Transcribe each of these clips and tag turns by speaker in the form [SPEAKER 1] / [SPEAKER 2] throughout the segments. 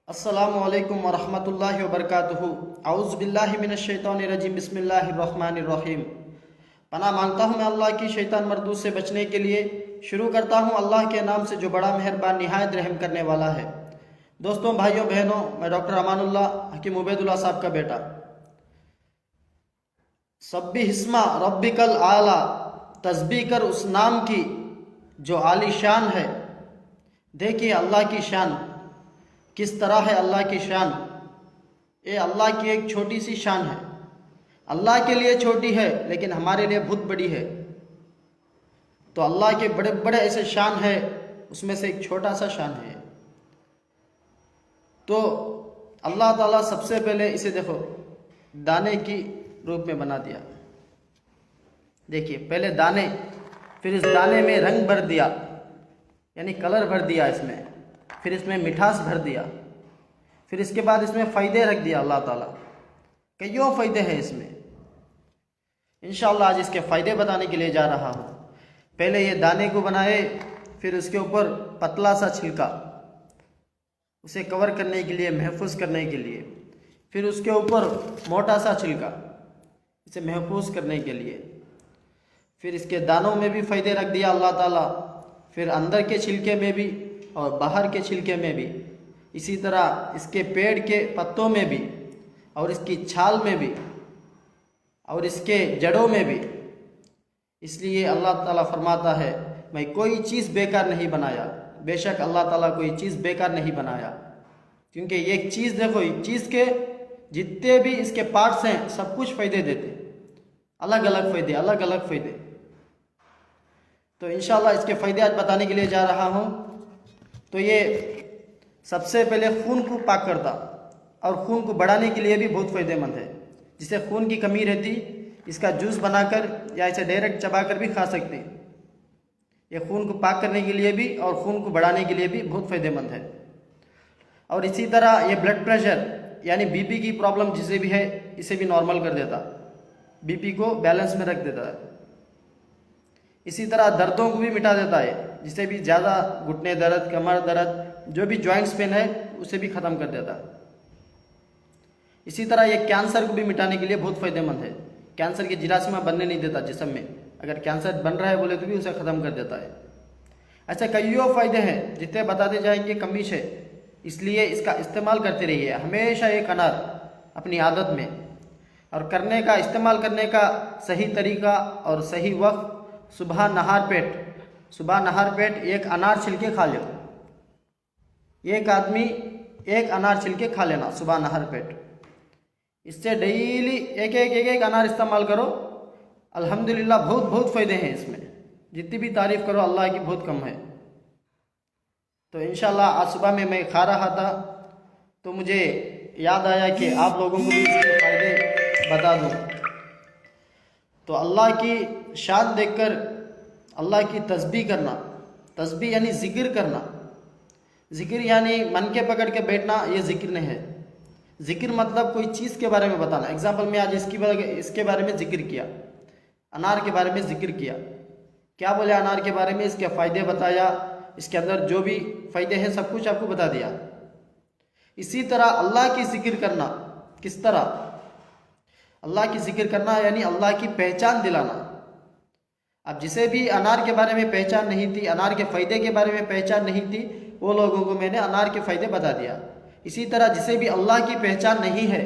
[SPEAKER 1] अस्सलामु अलैकुम वरहमतुल्लाहि वबरकातुहू। औज़ु बिल्लाहि मिनश शैतानिर रजीम। बिस्मिल्लाहिर रहमानिर रहीम। पनाह मांगता हूँ मैं अल्लाह की शैतान मरदूद से बचने के लिए। शुरू करता हूँ अल्लाह के नाम से जो बड़ा मेहरबान निहायत रहम करने वाला है। दोस्तों, भाइयों बहनों, मैं डॉक्टर अमानुल्लाह हकीम उबैदुल्लाह साहब का बेटा। सब्बिहिस्मा रब्बिकल आला, तस्बीह कर उस नाम की जो आली शान है। देखिए अल्लाह की शान किस तरह है। अल्लाह की शान, ये अल्लाह की एक छोटी सी शान है। अल्लाह के लिए छोटी है लेकिन हमारे लिए बहुत बड़ी है। तो अल्लाह के बड़े बड़े ऐसे शान है, उसमें से एक छोटा सा शान है। तो अल्लाह ताला सबसे पहले इसे देखो दाने की रूप में बना दिया। देखिए पहले दाने, फिर इस दाने में रंग भर दिया, यानी कलर भर दिया इसमें, फिर इसमें मिठास भर दिया, फिर इसके बाद इसमें फ़ायदे रख दिया अल्लाह ताला। कईयों फ़ायदे हैं इसमें। इंशाअल्लाह आज इसके फ़ायदे बताने के लिए जा रहा हूँ। पहले ये दाने को बनाए, फिर उसके ऊपर पतला सा छिलका, उसे कवर करने के लिए, महफूज करने के लिए, फिर उसके ऊपर मोटा सा छिलका, इसे महफूज करने के लिए, फिर इसके दानों में भी फ़ायदे रख दिया अल्लाह ताला, फिर अंदर के छिलके में भी और बाहर के छिलके में भी, इसी तरह इसके पेड़ के पत्तों में भी, और इसकी छाल में भी, और इसके जड़ों में भी। इसलिए अल्लाह ताला फरमाता है मैं कोई चीज़ बेकार नहीं बनाया। बेशक अल्लाह ताला कोई चीज़ बेकार नहीं बनाया, क्योंकि एक चीज़ देखो, एक चीज़ के जितने भी इसके पार्ट्स हैं सब कुछ फ़ायदे देते, अलग अलग फ़ायदे, अलग अलग फ़ायदे। तो इंशाअल्लाह इसके फ़ायदे आज बताने के लिए जा रहा हूँ। तो ये सबसे पहले खून को पाक करता और खून को बढ़ाने के लिए भी बहुत फ़ायदेमंद है। जिसे खून की कमी रहती, इसका जूस बनाकर या इसे डायरेक्ट चबाकर भी खा सकते हैं। ये खून को पाक करने के लिए भी और खून को बढ़ाने के लिए भी बहुत फ़ायदेमंद है। और इसी तरह ये ब्लड प्रेशर यानी बीपी की प्रॉब्लम जिसे भी है, इसे भी नॉर्मल कर देता, बीपी को बैलेंस में रख देता है। इसी तरह दर्दों को भी मिटा देता है, जिसे भी ज़्यादा घुटने दर्द, कमर दर्द, जो भी जॉइंट्स पेन है उसे भी ख़त्म कर देता है। इसी तरह ये कैंसर को भी मिटाने के लिए बहुत फ़ायदेमंद है। कैंसर की जिरासीमा बनने नहीं देता जिस्म में, अगर कैंसर बन रहा है बोले तो भी उसे ख़त्म कर देता है। ऐसे कईयों फ़ायदे हैं जितने बताते जाएंगे कमीश है, इसलिए इसका इस्तेमाल करते रहिए। हमेशा एक अनार अपनी आदत में, और करने का, इस्तेमाल करने का सही तरीका और सही वक्त, सुबह नहार पेट एक अनार छिलके खा लो। एक आदमी एक अनार छिलके खा लेना सुबह नहार पेट। इससे डेली एक अनार इस्तेमाल करो। अल्हम्दुलिल्लाह बहुत बहुत फ़ायदे हैं इसमें। जितनी भी तारीफ़ करो अल्लाह की बहुत कम है। तो इंशाअल्लाह आज सुबह में मैं खा रहा था तो मुझे याद आया कि आप लोगों को भी इसके फ़ायदे बता दूँ। तो अल्लाह की शान देखकर अल्लाह की तस्बीह करना, तस्बीह यानी ज़िक्र करना, ज़िक्र यानी मन के पकड़ के बैठना, ये ज़िक्र नहीं है। ज़िक्र मतलब कोई चीज़ के बारे में बताना। एग्जाम्पल में आज इसके बारे में ज़िक्र किया, अनार के बारे में ज़िक्र किया। क्या बोले अनार के बारे में, इसके फ़ायदे बताया, इसके अंदर जो भी फ़ायदे हैं सब कुछ आपको बता दिया। इसी तरह अल्लाह की ज़िक्र करना, किस तरह अल्लाह की ज़िक्र करना यानी अल्लाह की पहचान दिलाना। अब जिसे भी अनार के बारे में पहचान नहीं थी, अनार के फ़ायदे के बारे में पहचान नहीं थी, वो लोगों को मैंने अनार के फ़ायदे बता दिया। इसी तरह जिसे भी अल्लाह की पहचान नहीं है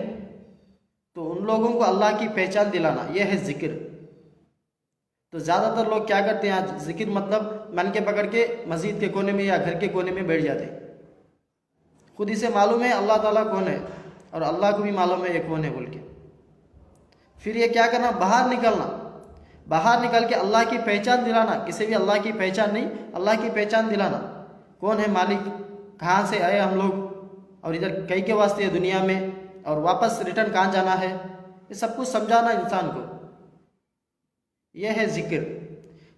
[SPEAKER 1] तो उन लोगों को अल्लाह की पहचान दिलाना, यह है ज़िक्र। तो ज़्यादातर लोग क्या करते हैं आज, ज़िक्र मतलब मन के पकड़ के मस्जिद के कोने में या घर के कोने में बैठ जाते हैं। खुद इसे मालूम है अल्लाह ताला कौन है और अल्लाह को भी मालूम है ये कौन है बोल के। फिर ये क्या करना, बाहर निकलना, बाहर निकल के अल्लाह की पहचान दिलाना। किसी भी अल्लाह की पहचान नहीं, अल्लाह की पहचान दिलाना। कौन है मालिक, कहाँ से आए हम लोग, और इधर कई के वास्ते है दुनिया में, और वापस रिटर्न कहाँ जाना है, ये सब कुछ समझाना इंसान को। यह है ज़िक्र।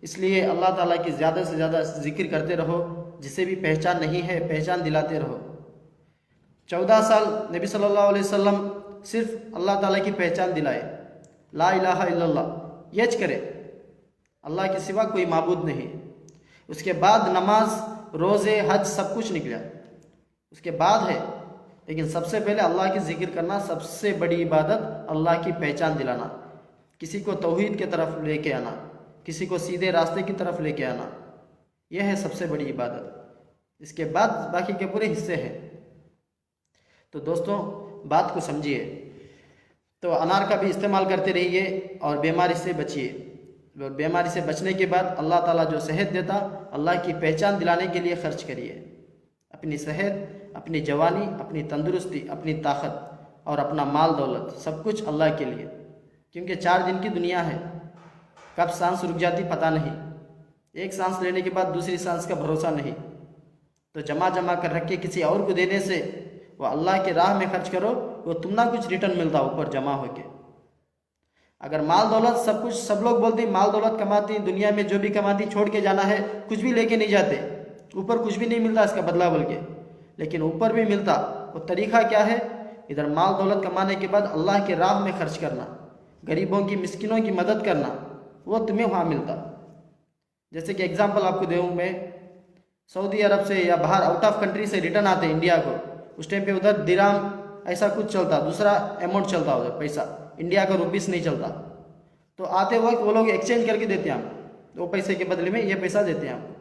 [SPEAKER 1] इसलिए अल्लाह ताला की ज़्यादा से ज़्यादा ज़िक्र करते रहो। जिसे भी पहचान नहीं है पहचान दिलाते रहो। 14 साल नबी सल्लल्लाहु अलैहि वसल्लम सिर्फ अल्लाह ताला की पहचान दिलाए, ला इलाहा इल्लल्लाह, यज करे, अल्लाह के सिवा कोई माबूद नहीं। उसके बाद नमाज, रोज़े, हज सब कुछ निकला। उसके बाद है लेकिन सबसे पहले अल्लाह की जिक्र करना सबसे बड़ी इबादत, अल्लाह की पहचान दिलाना, किसी को तौहीद की तरफ लेके आना, किसी को सीधे रास्ते की तरफ लेके आना, यह है सबसे बड़ी इबादत। इसके बाद बाकी के पूरे हिस्से हैं। तो दोस्तों बात को समझिए। तो अनार का भी इस्तेमाल करते रहिए और बीमारी से बचिए। और बीमारी से बचने के बाद अल्लाह ताला जो सेहत देता, अल्लाह की पहचान दिलाने के लिए खर्च करिए। अपनी सेहत, अपनी जवानी, अपनी तंदुरुस्ती, अपनी ताकत और अपना माल दौलत, सब कुछ अल्लाह के लिए। क्योंकि 4 दिन की दुनिया है, कब सांस रुक जाती पता नहीं, एक सांस लेने के बाद दूसरी सांस का भरोसा नहीं। तो जमा कर रख के किसी और को देने से, वो अल्लाह के राह में खर्च करो, वो तुम ना कुछ रिटर्न मिलता ऊपर जमा होके। अगर माल दौलत सब कुछ, सब लोग बोलते माल दौलत कमाती, दुनिया में जो भी कमाती छोड़ के जाना है, कुछ भी लेके नहीं जाते, ऊपर कुछ भी नहीं मिलता इसका बदला बोल के। लेकिन ऊपर भी मिलता, वो तरीका क्या है? इधर माल दौलत कमाने के बाद अल्लाह के राह में खर्च करना, गरीबों की, मिस्किनों की मदद करना, वो तुम्हें वहाँ मिलता। जैसे कि एग्जाम्पल आपको दूँ मैं, सऊदी अरब से या बाहर आउट ऑफ कंट्री से रिटर्न आते इंडिया को, उस टाइम पे उधर दिराम ऐसा कुछ चलता, दूसरा अमाउंट चलता उधर पैसा, इंडिया का रुपीस नहीं चलता। तो आते वक्त वो लोग एक्सचेंज करके देते हैं हमको, वो पैसे के बदले में ये पैसा देते हैं हमको।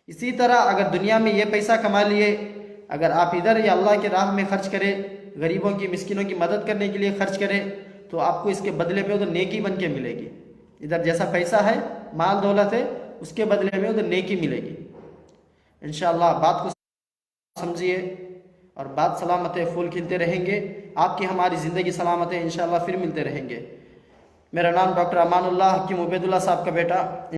[SPEAKER 1] इसी तरह अगर दुनिया में ये पैसा कमा लिए, अगर आप इधर या अल्लाह के राह में खर्च करें, गरीबों की, मिस्किनों की मदद करने के लिए खर्च करें, तो आपको इसके बदले में उधर नेकी बन के मिलेगी। इधर जैसा पैसा है, माल दौलत है, उसके बदले में उधर नेकी मिलेगी। इंशाअल्लाह बात को समझिए और बात सलामत है, फूल खिलते रहेंगे, आपकी हमारी ज़िंदगी सलामत है। इंशाअल्लाह फिर मिलते रहेंगे। मेरा नाम डॉक्टर अमानुल्लाह हकीम उबैदुल्लाह साहब का बेटा।